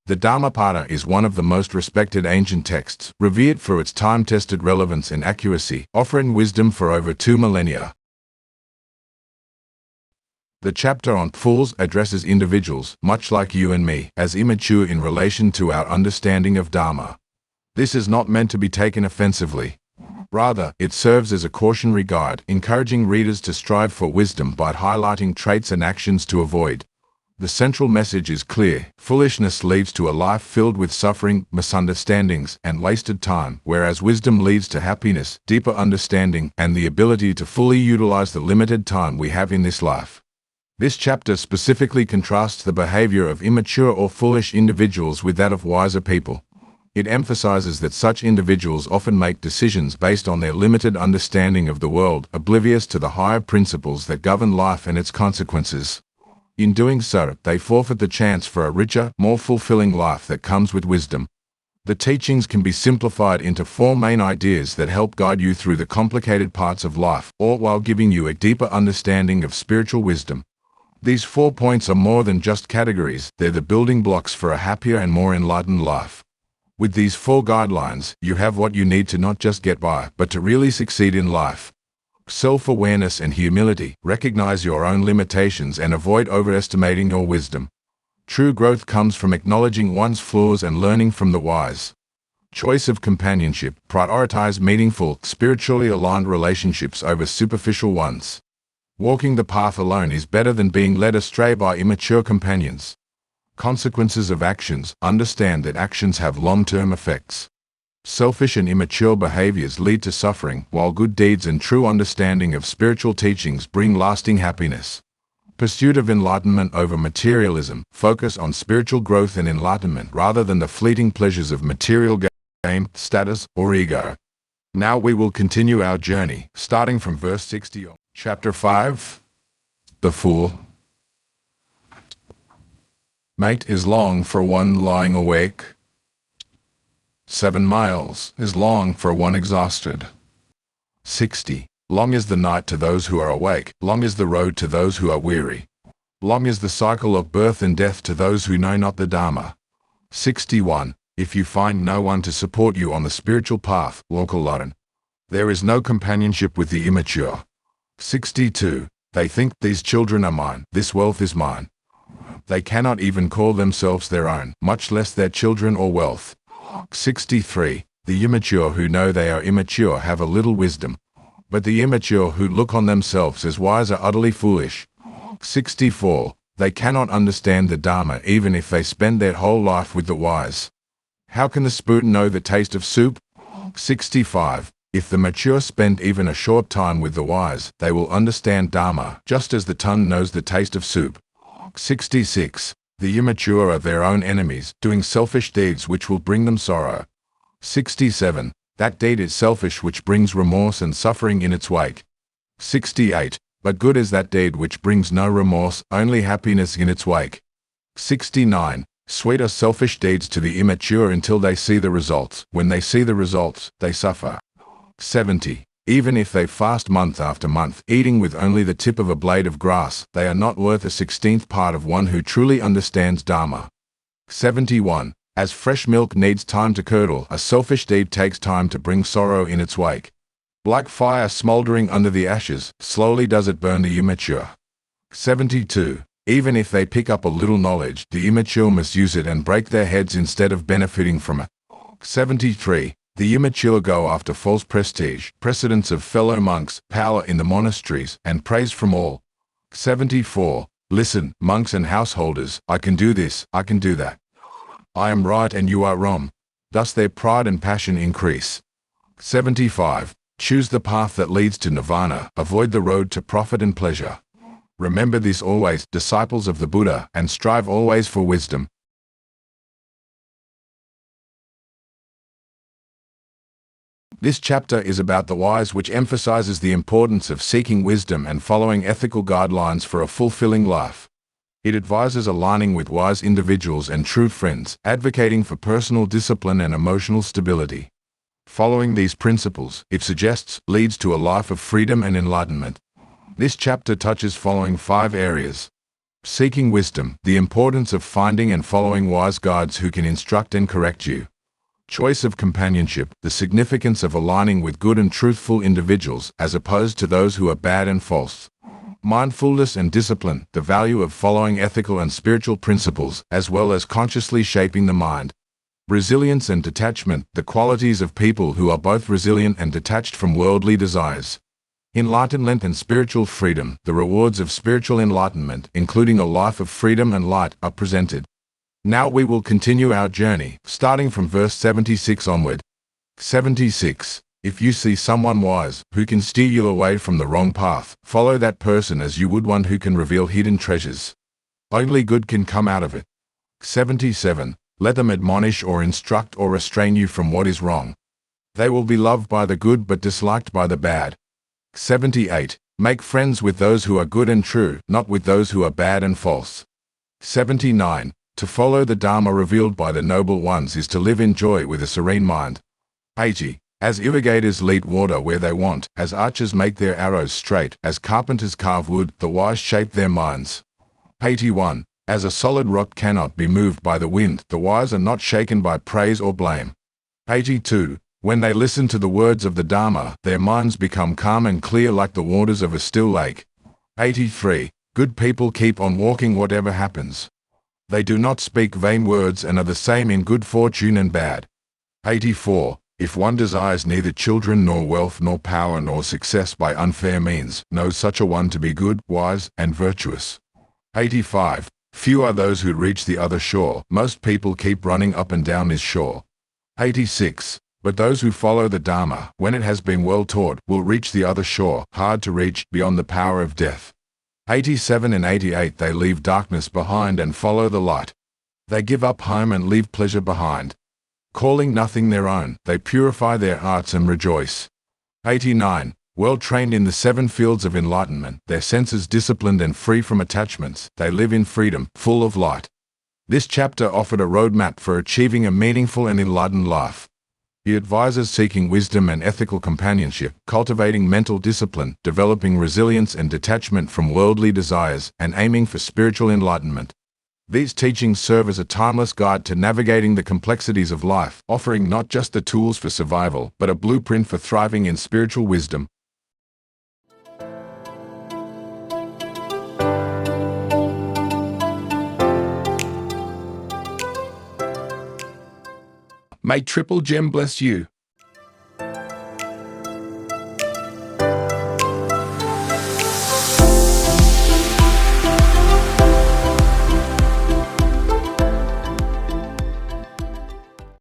The Dhammapada is one of the most respected ancient texts, revered for its time-tested relevance and accuracy, offering wisdom for over 2 millennia. The chapter on fools addresses individuals, much like you and me, as immature in relation to our understanding of Dharma. This is not meant to be taken offensively. Rather, it serves as a cautionary guide, encouraging readers to strive for wisdom by highlighting traits and actions to avoid. The central message is clear: foolishness leads to a life filled with suffering, misunderstandings, and wasted time, whereas wisdom leads to happiness, deeper understanding, and the ability to fully utilize the limited time we have in this life. This chapter specifically contrasts the behavior of immature or foolish individuals with that of wiser people. It emphasizes that such individuals often make decisions based on their limited understanding of the world, oblivious to the higher principles that govern life and its consequences. In doing so, they forfeit the chance for a richer, more fulfilling life that comes with wisdom. The teachings can be simplified into 4 main ideas that help guide you through the complicated parts of life, all while giving you a deeper understanding of spiritual wisdom. These 4 points are more than just categories, they're the building blocks for a happier and more enlightened life. With these 4 guidelines, you have what you need to not just get by, but to really succeed in life. Self-awareness and humility. Recognize your own limitations and avoid overestimating your wisdom. True growth comes from acknowledging one's flaws and learning from the wise. Choice of companionship. Prioritize meaningful, spiritually aligned relationships over superficial ones. Walking the path alone is better than being led astray by immature companions. Consequences of actions. Understand that actions have long-term effects. Selfish and immature behaviors lead to suffering, while good deeds and true understanding of spiritual teachings bring lasting happiness. Pursuit of enlightenment over materialism. Focus on spiritual growth and enlightenment rather than the fleeting pleasures of material gain, status, or ego. Now we will continue our journey, starting from verse 60. Chapter 5. The Fool. Mate is long for one lying awake. 7 miles is long for one exhausted. 60. Long is the night to those who are awake, long is the road to those who are weary. Long is the cycle of birth and death to those who know not the Dharma. 61. If you find no one to support you on the spiritual path, walk alone. There is no companionship with the immature. 62. They think, these children are mine, this wealth is mine. They cannot even call themselves their own, much less their children or wealth. 63. The immature who know they are immature have a little wisdom, but the immature who look on themselves as wise are utterly foolish. 64. They cannot understand the Dharma even if they spend their whole life with the wise. How can the spoon know the taste of soup? 65. If the mature spend even a short time with the wise, they will understand Dharma, just as the tongue knows the taste of soup. 66. The immature are their own enemies, doing selfish deeds which will bring them sorrow. 67. That deed is selfish which brings remorse and suffering in its wake. 68. But good is that deed which brings no remorse, only happiness in its wake. 69. Sweet are selfish deeds to the immature until they see the results. When they see the results, they suffer. 70. Even if they fast month after month, eating with only the tip of a blade of grass, they are not worth a 16th part of one who truly understands Dharma. 71. As fresh milk needs time to curdle, a selfish deed takes time to bring sorrow in its wake. Like fire smoldering under the ashes, slowly does it burn the immature. 72. Even if they pick up a little knowledge, the immature misuse it and break their heads instead of benefiting from it. 73. The immature go after false prestige, precedence of fellow monks, power in the monasteries, and praise from all. 74. Listen, monks and householders, I can do this, I can do that. I am right and you are wrong. Thus their pride and passion increase. 75. Choose the path that leads to Nirvana, avoid the road to profit and pleasure. Remember this always, disciples of the Buddha, and strive always for wisdom. This chapter is about the wise, which emphasizes the importance of seeking wisdom and following ethical guidelines for a fulfilling life. It advises aligning with wise individuals and true friends, advocating for personal discipline and emotional stability. Following these principles, it suggests, leads to a life of freedom and enlightenment. This chapter touches following 5 areas. Seeking wisdom, the importance of finding and following wise guides who can instruct and correct you. Choice of companionship, the significance of aligning with good and truthful individuals as opposed to those who are bad and false. Mindfulness and discipline, the value of following ethical and spiritual principles as well as consciously shaping the mind. Resilience and detachment, the qualities of people who are both resilient and detached from worldly desires. Enlightenment and spiritual freedom, the rewards of spiritual enlightenment, including a life of freedom and light, are presented. Now we will continue our journey, starting from verse 76 onward. 76. If you see someone wise, who can steer you away from the wrong path, follow that person as you would one who can reveal hidden treasures. Only good can come out of it. 77. Let them admonish or instruct or restrain you from what is wrong. They will be loved by the good but disliked by the bad. 78. Make friends with those who are good and true, not with those who are bad and false. 79. To follow the Dharma revealed by the noble ones is to live in joy with a serene mind. 80. As irrigators lead water where they want, as archers make their arrows straight, as carpenters carve wood, the wise shape their minds. 81. As a solid rock cannot be moved by the wind, the wise are not shaken by praise or blame. 82. When they listen to the words of the Dharma, their minds become calm and clear like the waters of a still lake. 83. Good people keep on walking whatever happens. They do not speak vain words and are the same in good fortune and bad. 84. If one desires neither children nor wealth nor power nor success by unfair means, know such a one to be good, wise, and virtuous. 85. Few are those who reach the other shore. Most people keep running up and down this shore. 86. But those who follow the Dharma, when it has been well taught, will reach the other shore, hard to reach, beyond the power of death. 87 and 88. They leave darkness behind and follow the light. They give up home and leave pleasure behind. Calling nothing their own, they purify their hearts and rejoice. 89. Well trained in the 7 fields of enlightenment, their senses disciplined and free from attachments, they live in freedom, full of light. This chapter offered a roadmap for achieving a meaningful and enlightened life. He advises seeking wisdom and ethical companionship, cultivating mental discipline, developing resilience and detachment from worldly desires, and aiming for spiritual enlightenment. These teachings serve as a timeless guide to navigating the complexities of life, offering not just the tools for survival, but a blueprint for thriving in spiritual wisdom. May Triple Gem bless you.